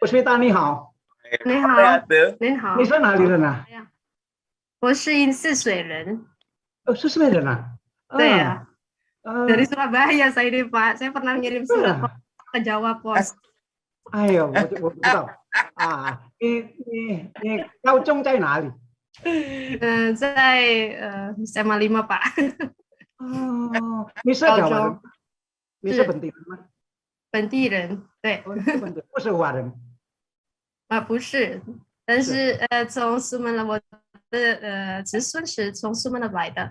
Puspita, ni hao. 你好，您好，你是哪里人啊？我是银四水人。是四川人啊？对呀，dari 呃， Surabaya saya ini Pak. Saya pernah ngirim surat ke Jawa Pos. 哎呦，我不知道啊。你高中在哪里？在SMA 5 Pak. 哦，你是台湾人？你是本地人吗？本地人，对。是本地，不是华人。不是，但是从苏门答腊，我的子孙是从苏门答腊来的。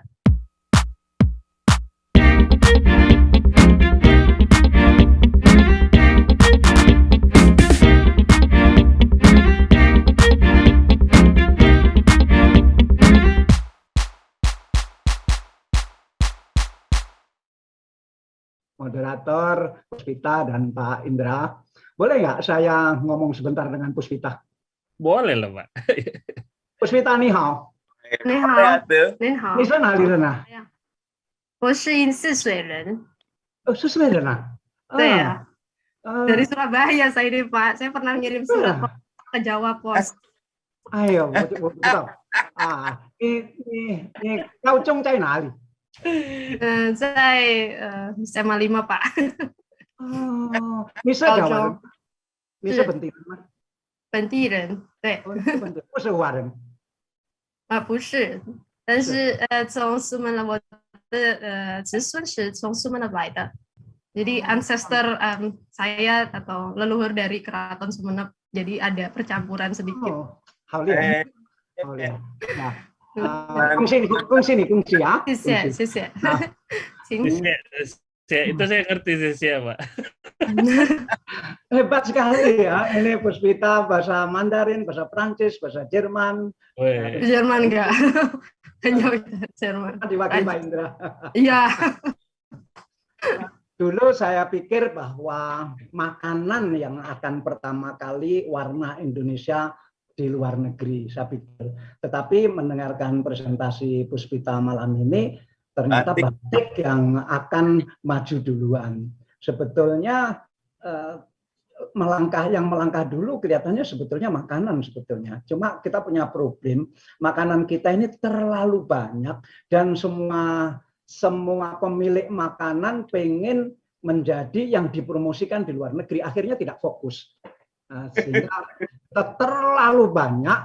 Moderator Puspita dan Pak Indra, boleh nggak saya ngomong sebentar dengan Puspita? Boleh lah, Pak. Puspita, ni hao. 你好，您好。你是哪里人啊？我是银四水人。是四川人啊？对呀，dari Surabaya saya ini Pak. Saya pernah ngirim surat ke Jawa Pos. 哎呦，我不知道啊。你高中在哪里？在SMA 5 Pak. 哦，你是台湾人？你是本地人吗？本地人，对。是本地，不是华人。不是，但是从苏门答腊，我的子孙是从苏门答腊来的. Jadi ancestor saya atau leluhur dari Keraton Sumenep, jadi ada percampuran sedikit. Oh, 好厉害，好厉害。恭喜啊！谢谢，谢谢。Itu saya ngerti sih, Pak. Hebat sekali ya. Ini Puspita bahasa Mandarin, bahasa Prancis, bahasa Jerman. Jerman enggak? Hanya Jerman. Diwakili Pak Indra. Iya. Dulu saya pikir bahwa makanan yang akan pertama kali warna Indonesia di luar negeri, saya pikir. Tetapi mendengarkan presentasi Puspita malam ini, ternyata batik yang akan maju duluan. Sebetulnya melangkah dulu kelihatannya sebetulnya makanan sebetulnya. Cuma kita punya problem, makanan kita ini terlalu banyak dan semua pemilik makanan pengen menjadi yang dipromosikan di luar negeri, akhirnya tidak fokus. Sehingga terlalu banyak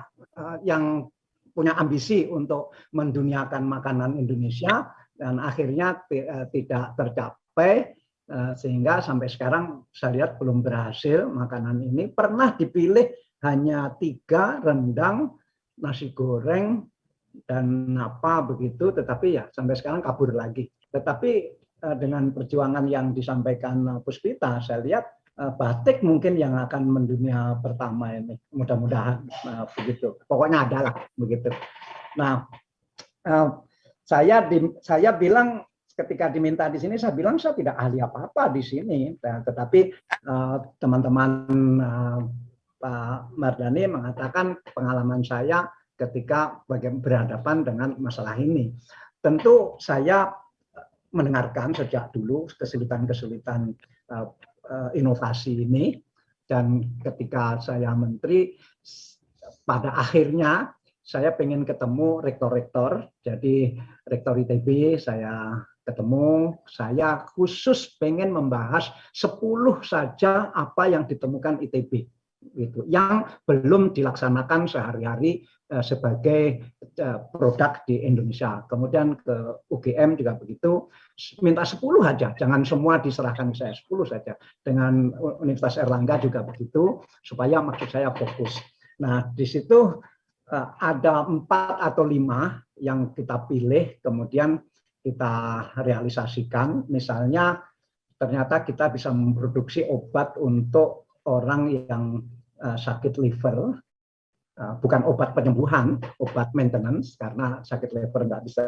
yang punya ambisi untuk menduniakan makanan Indonesia dan akhirnya tidak tercapai, sehingga sampai sekarang saya lihat belum berhasil makanan ini. Pernah dipilih hanya 3, rendang, nasi goreng, dan apa begitu, tetapi ya sampai sekarang kabur lagi. Tetapi dengan perjuangan yang disampaikan Puspita, saya lihat batik mungkin yang akan mendunia pertama ini, mudah-mudahan begitu. Pokoknya adalah begitu. Nah, saya bilang ketika diminta di sini, saya bilang saya tidak ahli apa-apa di sini, tetapi teman-teman Pak Mardhani mengatakan pengalaman saya ketika berhadapan dengan masalah ini. Tentu saya mendengarkan sejak dulu kesulitan-kesulitan inovasi ini, dan ketika saya menteri, pada akhirnya saya pengen ketemu rektor-rektor. Jadi rektor ITB saya ketemu, saya khusus pengen membahas 10 saja apa yang ditemukan ITB gitu, yang belum dilaksanakan sehari-hari sebagai produk di Indonesia. Kemudian ke UGM juga begitu, minta 10 aja, jangan semua diserahkan ke saya, 10 saja. Dengan Universitas Erlangga juga begitu, supaya maksud saya fokus. Nah, di situ ada 4 atau 5 yang kita pilih, kemudian kita realisasikan. Misalnya ternyata kita bisa memproduksi obat untuk orang yang sakit liver, bukan obat penyembuhan, obat maintenance, karena sakit liver nggak bisa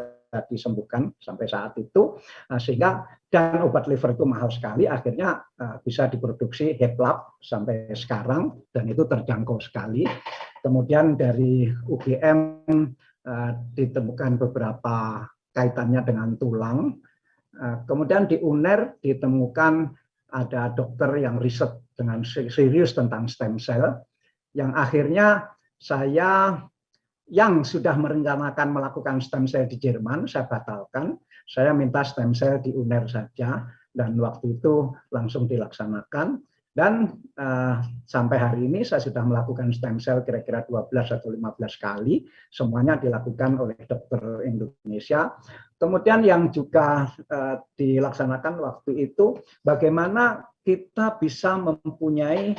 disembuhkan sampai saat itu, sehingga dan obat liver itu mahal sekali, akhirnya bisa diproduksi HEPLAB sampai sekarang, dan itu terjangkau sekali. Kemudian dari UGM ditemukan beberapa kaitannya dengan tulang. Kemudian di UNER ditemukan ada dokter yang riset dengan serius tentang stem cell, yang akhirnya saya yang sudah merencanakan melakukan stem cell di Jerman, saya batalkan. Saya minta stem cell di UNER saja, dan waktu itu langsung dilaksanakan. Dan sampai hari ini saya sudah melakukan stem cell kira-kira 12 atau 15 kali, semuanya dilakukan oleh dokter Indonesia. Kemudian yang juga dilaksanakan waktu itu, bagaimana kita bisa mempunyai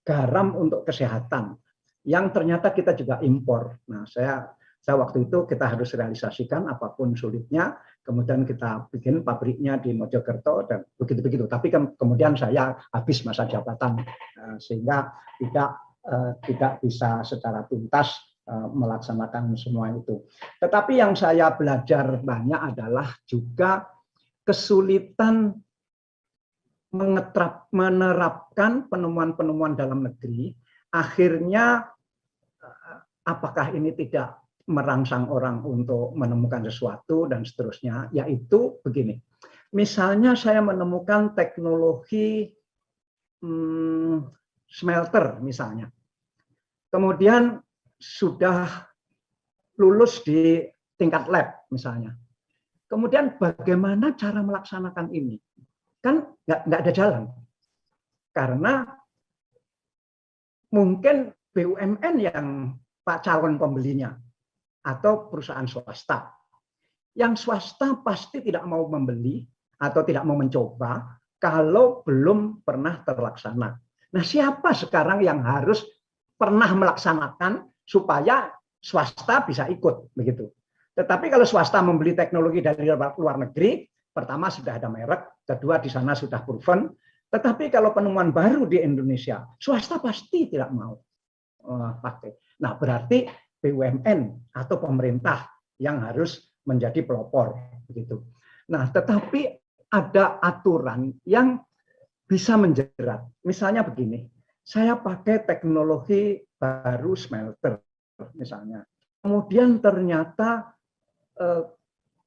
garam untuk kesehatan yang ternyata kita juga impor. Nah, saya waktu itu kita harus realisasikan apapun sulitnya, kemudian kita bikin pabriknya di Mojokerto dan begitu-begitu. Tapi kemudian saya habis masa jabatan sehingga tidak bisa secara tuntas melaksanakan semua itu. Tetapi yang saya belajar banyak adalah juga kesulitan menerapkan penemuan-penemuan dalam negeri. Akhirnya apakah ini tidak merangsang orang untuk menemukan sesuatu dan seterusnya, yaitu begini. Misalnya saya menemukan teknologi smelter misalnya. Kemudian sudah lulus di tingkat lab misalnya. Kemudian bagaimana cara melaksanakan ini? Kan nggak ada jalan. Karena mungkin BUMN yang Pak calon pembelinya atau perusahaan swasta. Yang swasta pasti tidak mau membeli atau tidak mau mencoba kalau belum pernah terlaksana. Nah, siapa sekarang yang harus pernah melaksanakan supaya swasta bisa ikut begitu. Tetapi kalau swasta membeli teknologi dari luar negeri, pertama sudah ada merek, kedua di sana sudah proven. Tetapi kalau penemuan baru di Indonesia, swasta pasti tidak mau pakai. Nah, berarti BUMN atau pemerintah yang harus menjadi pelopor begitu. Nah, tetapi ada aturan yang bisa menjerat. Misalnya begini, saya pakai teknologi baru smelter misalnya. Kemudian ternyata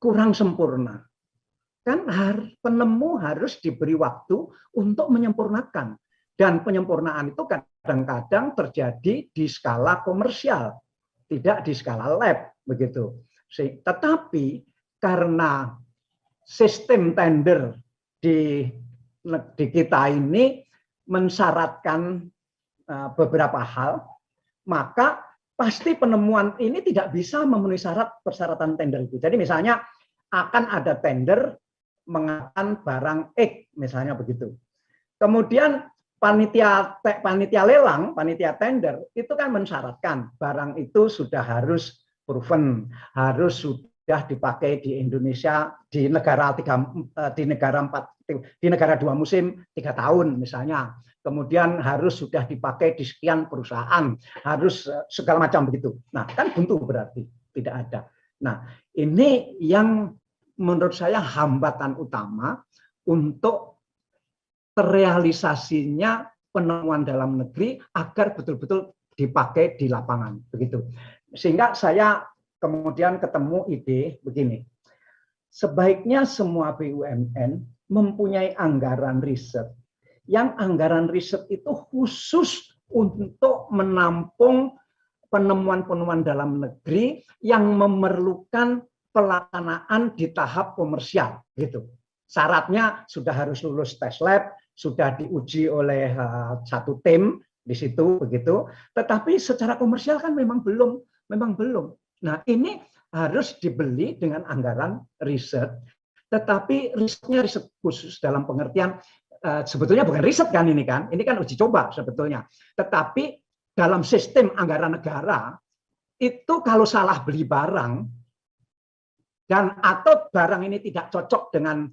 kurang sempurna. Kan penemu harus diberi waktu untuk menyempurnakan. Dan penyempurnaan itu kadang-kadang terjadi di skala komersial, tidak di skala lab begitu. Tetapi karena sistem tender di kita ini mensyaratkan beberapa hal, maka pasti penemuan ini tidak bisa memenuhi persyaratan tender itu. Jadi misalnya akan ada tender mengatakan barang X misalnya begitu. Kemudian panitia lelang, panitia tender itu kan mensyaratkan barang itu sudah harus proven, harus sudah dipakai di Indonesia di negara dua musim 3 tahun misalnya. Kemudian harus sudah dipakai di sekian perusahaan, harus segala macam begitu. Nah, kan buntu berarti tidak ada. Nah, ini yang menurut saya hambatan utama untuk terrealisasinya penemuan dalam negeri agar betul-betul dipakai di lapangan begitu. Sehingga saya kemudian ketemu ide begini. Sebaiknya semua BUMN mempunyai anggaran riset. Yang anggaran riset itu khusus untuk menampung penemuan-penemuan dalam negeri yang memerlukan pelaksanaan di tahap komersial gitu. Syaratnya sudah harus lulus tes lab, sudah diuji oleh satu tim di situ begitu. Tetapi secara komersial kan memang belum. Nah, ini harus dibeli dengan anggaran riset. Tetapi risetnya riset khusus dalam pengertian sebetulnya bukan riset kan ini kan uji coba sebetulnya. Tetapi dalam sistem anggaran negara itu kalau salah beli barang dan atau barang ini tidak cocok dengan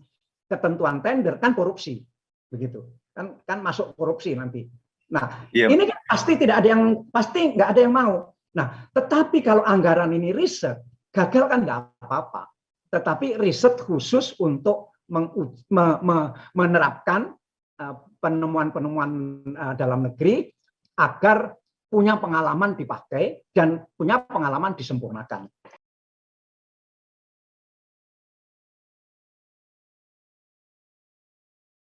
ketentuan tender kan korupsi begitu kan masuk korupsi nanti. Nah, ini kan pasti nggak ada yang mau. Nah, tetapi kalau anggaran ini riset gagal kan nggak apa-apa. Tetapi riset khusus untuk menerapkan penemuan-penemuan dalam negeri agar punya pengalaman dipakai dan punya pengalaman disempurnakan.